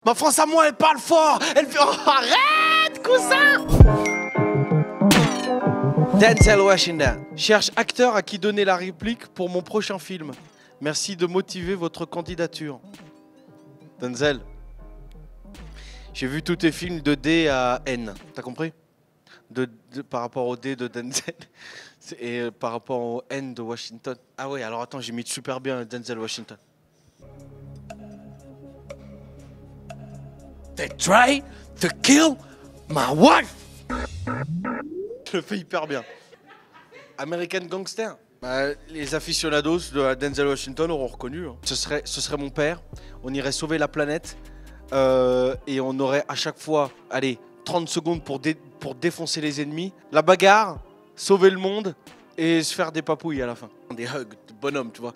Ma France à moi, elle parle fort. Elle fait... Oh, arrête, cousin. Denzel Washington cherche acteur à qui donner la réplique pour mon prochain film. Merci de motiver votre candidature. Denzel, j'ai vu tous tes films de D à N. T'as compris? Par rapport au D de Denzel et par rapport au N de Washington. Ah ouais, alors attends, j'ai mis super bien Denzel Washington. They try to kill my wife. Je le fais hyper bien. American Gangster. Les aficionados de Denzel Washington auront reconnu. Hein. Ce serait mon père. On irait sauver la planète et on aurait à chaque fois, allez, 30 secondes pour défoncer les ennemis. La bagarre, sauver le monde et se faire des papouilles à la fin. Des hugs de bonhomme, tu vois.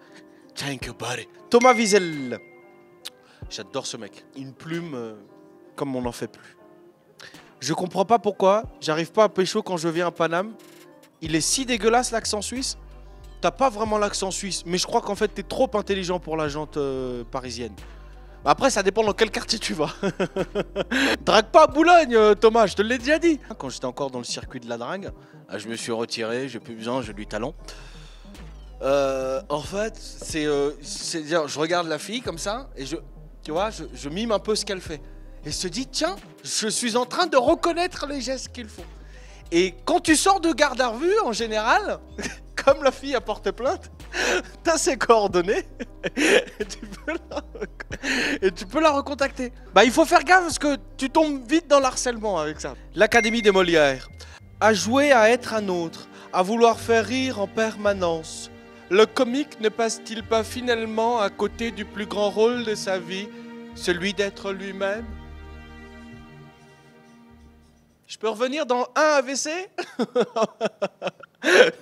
Thank you, buddy. Thomas Wiesel. J'adore ce mec. Une plume comme on n'en fait plus. Je comprends pas pourquoi j'arrive pas à pécho quand je viens à Paname. Il est si dégueulasse l'accent suisse. T'as pas vraiment l'accent suisse, mais je crois qu'en fait t'es trop intelligent pour la jante parisienne. Après ça dépend dans quel quartier tu vas. Drague pas à Boulogne, Thomas, je te l'ai déjà dit. Quand j'étais encore dans le circuit de la drague, je me suis retiré, j'ai plus besoin, j'ai du talent. En fait, c'est dire, je regarde la fille comme ça et tu vois, je mime un peu ce qu'elle fait. Et se dit, tiens, je suis en train de reconnaître les gestes qu'il faut. Et quand tu sors de garde à vue, en général, comme la fille a porté plainte, t'as ses coordonnées et tu peux la recontacter. Bah, il faut faire gaffe parce que tu tombes vite dans l'harcèlement avec ça. L'Académie des Molières a joué à être un autre, à vouloir faire rire en permanence. Le comique ne passe-t-il pas finalement à côté du plus grand rôle de sa vie, celui d'être lui-même? Je peux revenir dans un AVC?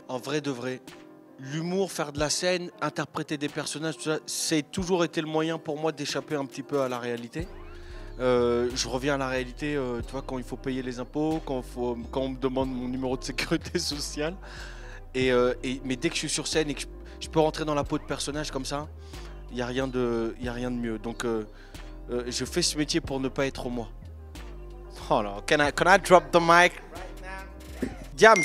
En vrai de vrai, l'humour, faire de la scène, interpréter des personnages, tout ça, c'est toujours été le moyen pour moi d'échapper un petit peu à la réalité. Je reviens à la réalité, tu vois, quand il faut payer les impôts, quand on me demande mon numéro de sécurité sociale. Mais dès que je suis sur scène et que je peux rentrer dans la peau de personnage comme ça, il n'y a rien de mieux. Donc je fais ce métier pour ne pas être moi. Oh là, can I drop the mic right now? Diams,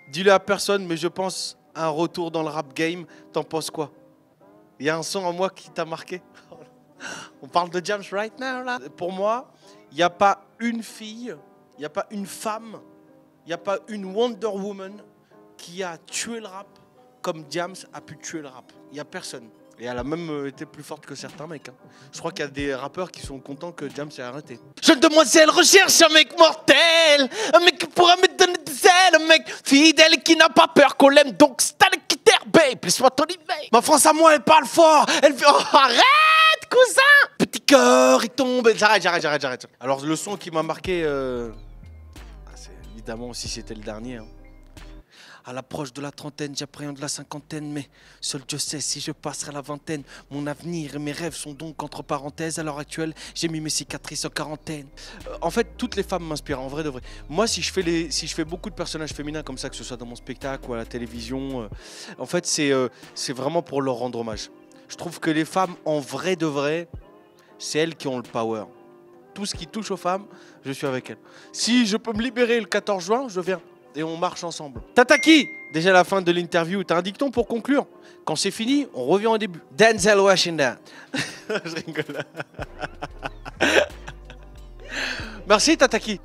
dis-le à personne, mais je pense à un retour dans le rap game. T'en penses quoi? Il y a un son en moi qui t'a marqué? On parle de Diams right now là. Pour moi, il n'y a pas une fille, il n'y a pas une femme, il n'y a pas une Wonder Woman qui a tué le rap comme Diams a pu tuer le rap. Il n'y a personne. Et elle a même été plus forte que certains mecs. Hein. Je crois qu'il y a des rappeurs qui sont contents que Diams ait arrêté. Jeune demoiselle recherche un mec mortel, un mec qui pourra me donner des ailes, un mec fidèle qui n'a pas peur qu'on l'aime, donc c'est un quitter, babe, laisse-moi ton éveil. Ma France à moi, elle parle fort, elle fait... Oh, arrête, cousin. Petit cœur, il tombe... J'arrête. Alors le son qui m'a marqué... c'est évidemment, si c'était le dernier... Hein. À l'approche de la trentaine, j'appréhende la cinquantaine, mais seul Dieu sait si je passerai la vingtaine. Mon avenir et mes rêves sont donc entre parenthèses. À l'heure actuelle, j'ai mis mes cicatrices en quarantaine. En fait, toutes les femmes m'inspirent, en vrai de vrai. Moi, si je fais beaucoup de personnages féminins comme ça, que ce soit dans mon spectacle ou à la télévision, en fait, c'est vraiment pour leur rendre hommage. Je trouve que les femmes, en vrai de vrai, c'est elles qui ont le power. Tout ce qui touche aux femmes, je suis avec elles. Si je peux me libérer le 14 juin, je viens. Et on marche ensemble. Tataki, déjà la fin de l'interview, t'as un dicton pour conclure? Quand c'est fini, on revient au début. Denzel Washington. Je rigole. Merci Tataki.